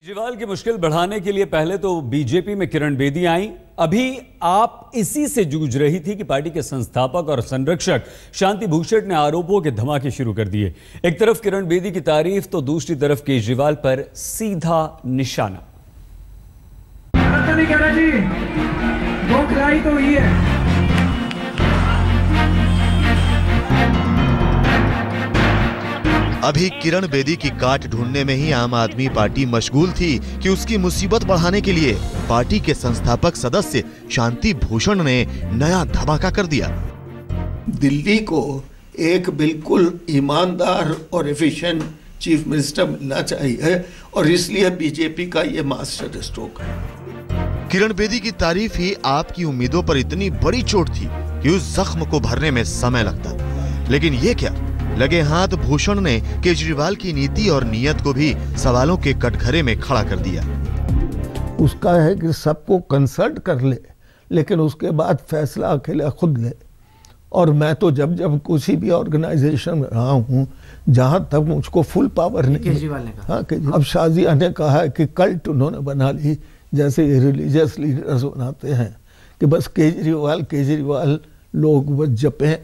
केजरीवाल की मुश्किल बढ़ाने के लिए पहले तो बीजेपी में किरण बेदी आई। अभी आप इसी से जूझ रही थी कि पार्टी के संस्थापक और संरक्षक शांति भूषण ने आरोपों के धमाके शुरू कर दिए। एक तरफ किरण बेदी की तारीफ तो दूसरी तरफ केजरीवाल पर सीधा निशाना। नहीं कहना जी, वो खिलाई तो हुई है। अभी किरण बेदी की काट ढूंढने में ही आम आदमी पार्टी मशगूल थी कि उसकी मुसीबत बढ़ाने के लिए पार्टी के संस्थापक सदस्य शांति भूषण ने नया धमाका कर दिया। दिल्ली को एक बिल्कुल ईमानदार और एफिशिएंट चीफ मिनिस्टर मिलना चाहिए और इसलिए बीजेपी का ये मास्टर स्ट्रोक है। किरण बेदी की तारीफ ही आपकी उम्मीदों पर इतनी बड़ी चोट थी कि उस जख्म को भरने में समय लगता। लेकिन ये क्या, लगे हाथ भूषण ने केजरीवाल की नीति और नीयत को भी सवालों के कटघरे में खड़ा कर दिया। उसका है कि सबको कंसल्ट कर ले, लेकिन उसके बाद फैसला अकेला खुद ले। और मैं तो जब जब किसी भी ऑर्गेनाइजेशन में रहा हूँ जहां तक मुझको फुल पावर नहीं। केजरीवाल ने कहा। हाँ, अब शाजिया ने कहा है कि कल्ट उन्होंने बना ली, जैसे रिलीजियस लीडर्स बनाते हैं कि बस केजरीवाल लोग बस जपें।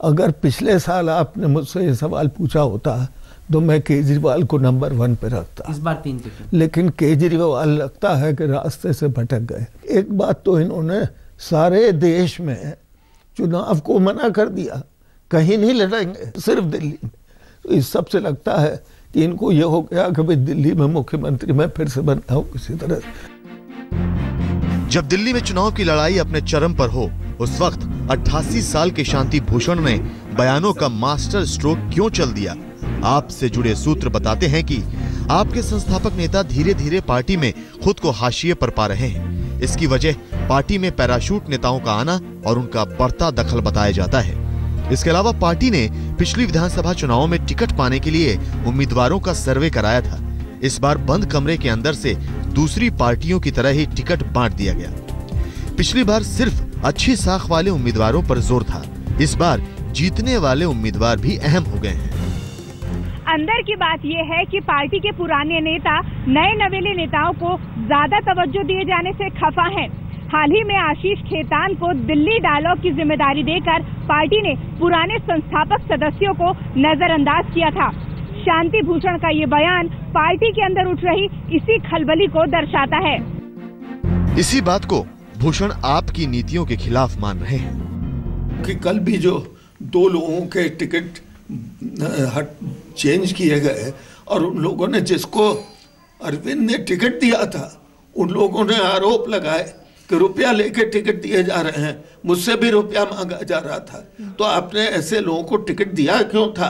अगर पिछले साल आपने मुझसे ये सवाल पूछा होता तो मैं केजरीवाल को नंबर 1 पे रखता। इस बार 3 पे। लेकिन केजरीवाल लगता है कि रास्ते से भटक गए। एक बात तो इन्होंने सारे देश में चुनाव को मना कर दिया, कहीं नहीं लड़ेंगे, सिर्फ दिल्ली में। तो इस सबसे लगता है कि इनको ये हो गया कि भाई दिल्ली में मुख्यमंत्री मैं फिर से बनता हूँ किसी तरह से। जब दिल्ली में चुनाव की लड़ाई अपने चरम पर हो, उस वक्त 88 साल के शांति भूषण ने बयानों का मास्टर स्ट्रोक क्यों चल दिया। आपसे जुड़े सूत्र बताते हैं कि आपके संस्थापक नेता धीरे धीरे पार्टी में खुद को हाशिए पर पा रहे हैं। इसकी वजह पार्टी में पैराशूट नेताओं का आना और उनका बढ़ता दखल बताया जाता है। इसके अलावा पार्टी ने पिछली विधानसभा चुनावों में टिकट पाने के लिए उम्मीदवारों का सर्वे कराया था। इस बार बंद कमरे के अंदर से दूसरी पार्टियों की तरह ही टिकट बांट दिया गया। पिछली बार सिर्फ अच्छी साख वाले उम्मीदवारों पर जोर था, इस बार जीतने वाले उम्मीदवार भी अहम हो गए हैं। अंदर की बात यह है कि पार्टी के पुराने नेता नए नवेले नेताओं को ज्यादा तवज्जो दिए जाने से खफा हैं। हाल ही में आशीष खेतान को दिल्ली डायलॉग की जिम्मेदारी देकर पार्टी ने पुराने संस्थापक सदस्यों को नजरअंदाज किया था। शांति भूषण का ये बयान पार्टी के अंदर उठ रही इसी खलबली को दर्शाता है। इसी बात को भूषण आपकी नीतियों के खिलाफ मान रहे हैं कि कल भी जो 2 लोगों के टिकट चेंज किए गए और उन लोगों ने जिसको अरविंद ने टिकट दिया था उन लोगों ने आरोप लगाए कि रुपया लेके टिकट दिए जा रहे हैं, मुझसे भी रुपया मांगा जा रहा था। तो आपने ऐसे लोगों को टिकट दिया क्यों था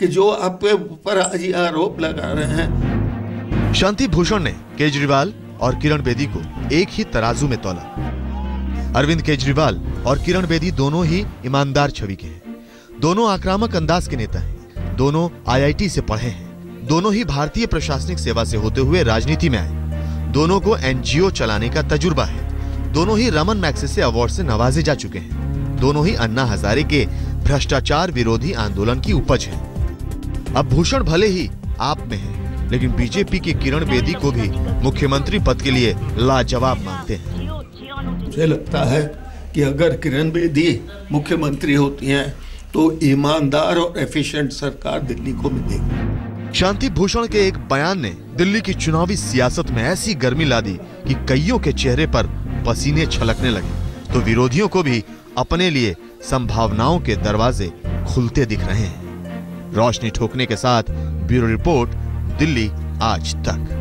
कि जो आपके ऊपर आज ये आरोप लगा रहे हैं। शांति भूषण ने केजरीवाल और किरण बेदी को एक ही तराजू में तौला। अरविंद केजरीवाल और किरण बेदी दोनों ही ईमानदार छवि के हैं, दोनों आक्रामक अंदाज के नेता हैं, दोनों IIT से पढ़े हैं, दोनों ही भारतीय प्रशासनिक सेवा से होते हुए राजनीति में आए, दोनों को NGO चलाने का तजुर्बा है, दोनों ही रमन मैग्सेसे अवार्ड से नवाजे जा चुके हैं, दोनों ही अन्ना हजारे के भ्रष्टाचार विरोधी आंदोलन की उपज है। अब भूषण भले ही आप में है, लेकिन बीजेपी की किरण बेदी को भी मुख्यमंत्री पद के लिए लाजवाब मानते हैं। मुझे लगता है कि अगर किरण बेदी मुख्यमंत्री होती हैं तो ईमानदार और एफिशिएंट सरकार दिल्ली को मिलेगी। शांति भूषण के एक बयान ने दिल्ली की चुनावी सियासत में ऐसी गर्मी ला दी कि कईयों के चेहरे पर पसीने छलकने लगे, तो विरोधियों को भी अपने लिए संभावनाओं के दरवाजे खुलते दिख रहे हैं। रोशनी ठोकने के साथ ब्यूरो रिपोर्ट, दिल्ली आज तक।